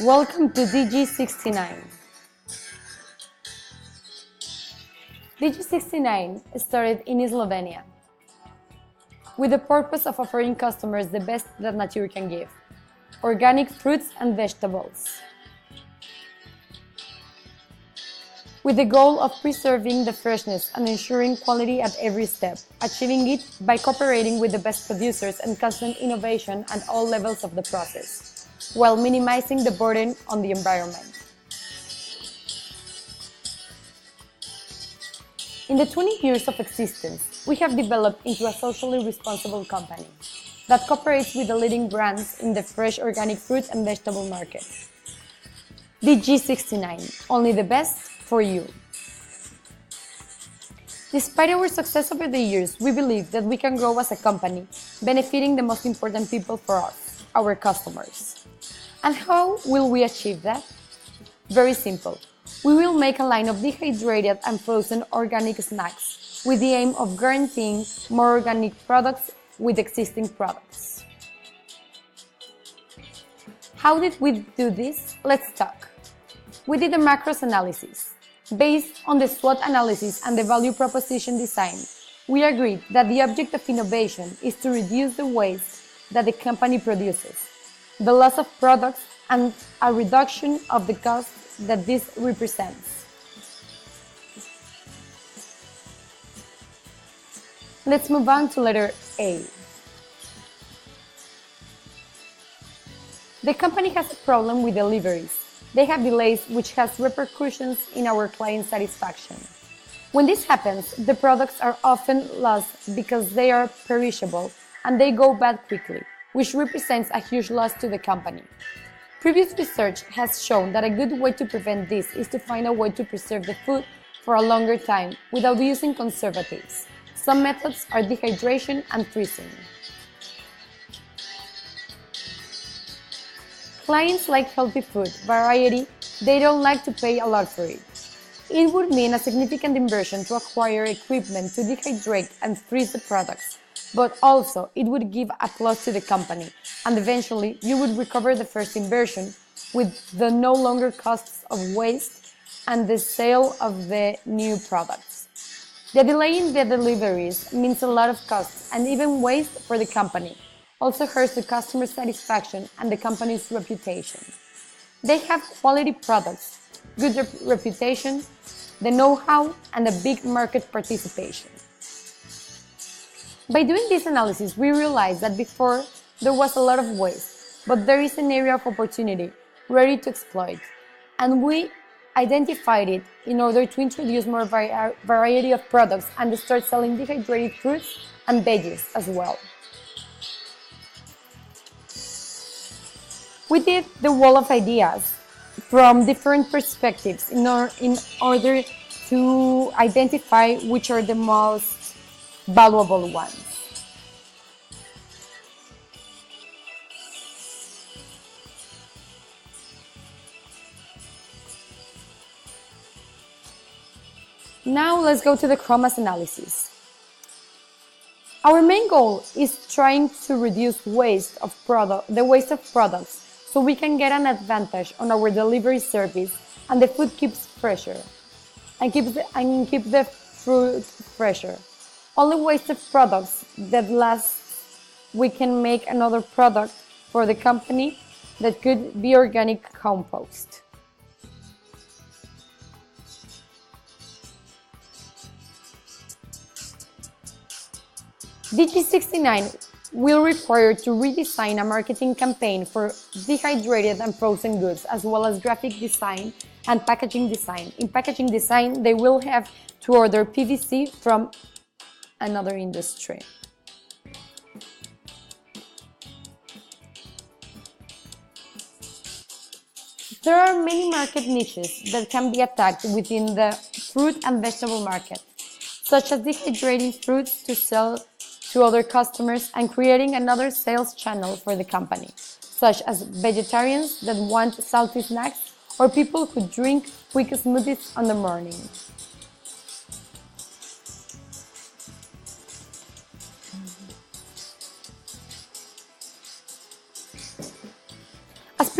Welcome to DG69. DG69 started in Slovenia with the purpose of offering customers the best that nature can give: organic fruits and vegetables, with the goal of preserving the freshness and ensuring quality at every step, achieving it by cooperating with the best producers and constant innovation at all levels of the process, while minimizing the burden on the environment. In the 20 years of existence, we have developed into a socially responsible company that cooperates with the leading brands in the fresh organic fruit and vegetable market. DG69, only the best for you. Despite our success over the years, we believe that we can grow as a company, benefiting the most important people for us, our customers. And how will we achieve that? Very simple. We will make a line of dehydrated and frozen organic snacks with the aim of guaranteeing more organic products with existing products. How did we do this? Let's talk. We did a macros analysis. Based on the SWOT analysis and the value proposition design, we agreed that the object of innovation is to reduce the waste that the company produces, the loss of products, and a reduction of the cost that this represents. Let's move on to letter A. The company has a problem with deliveries. They have delays, which has repercussions in our client satisfaction. When this happens, the products are often lost because they are perishable and they go bad quickly, which represents a huge loss to the company. Previous research has shown that a good way to prevent this is to find a way to preserve the food for a longer time without using conservatives. Some methods are dehydration and freezing. Clients like healthy food, variety, they don't like to pay a lot for it. It would mean a significant inversion to acquire equipment to dehydrate and freeze the products, but also it would give a plus to the company, and eventually you would recover the first inversion with the no longer costs of waste and the sale of the new products. The delay in the deliveries means a lot of costs and even waste for the company. Also hurts the customer satisfaction and the company's reputation. They have quality products, good reputation, the know-how, and a big market participation. By doing this analysis, we realized that before there was a lot of waste, but there is an area of opportunity ready to exploit, and we identified it in order to introduce more variety of products and start selling dehydrated fruits and veggies as well. We did the wall of ideas from different perspectives in order to identify which are the most valuable ones. Now let's go to the chromas analysis. Our main goal is trying to reduce the waste of products, so we can get an advantage on our delivery service and the food keeps fresher and keep the fruit fresher. All the wasted products that last, we can make another product for the company that could be organic compost. DG69 will require to redesign a marketing campaign for dehydrated and frozen goods, as well as graphic design and packaging design. In packaging design, they will have to order PVC from another industry. There are many market niches that can be attacked within the fruit and vegetable market, such as dehydrating fruits to sell to other customers and creating another sales channel for the company, such as vegetarians that want salty snacks or people who drink quick smoothies in the morning.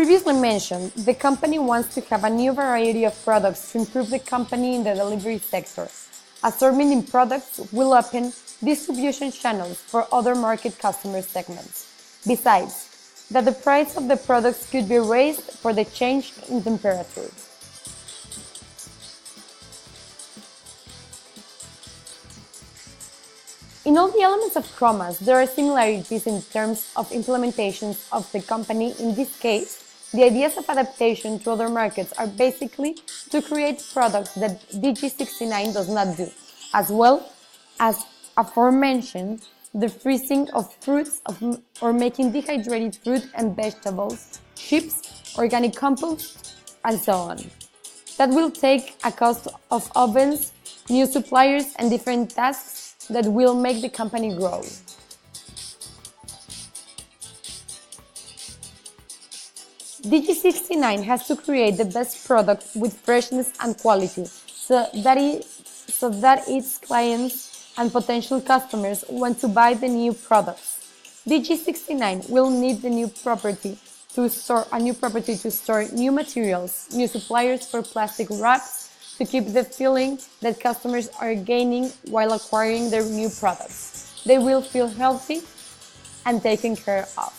previously mentioned, the company wants to have a new variety of products to improve the company in the delivery sector. Assortment in products will open distribution channels for other market customer segments. Besides, that the price of the products could be raised for the change in temperature. In all the elements of Chromas, there are similarities in terms of implementations of the company. In this case, the ideas of adaptation to other markets are basically to create products that DG69 does not do, as well as aforementioned, the freezing of fruits or making dehydrated fruit and vegetables, chips, organic compost, and so on. That will take a cost of ovens, new suppliers, and different tasks that will make the company grow. DG69 has to create the best product with freshness and quality so that its clients and potential customers want to buy the new products. DG69 will need a new property to store new materials, new suppliers for plastic wraps, to keep the feeling that customers are gaining while acquiring their new products. They will feel healthy and taken care of.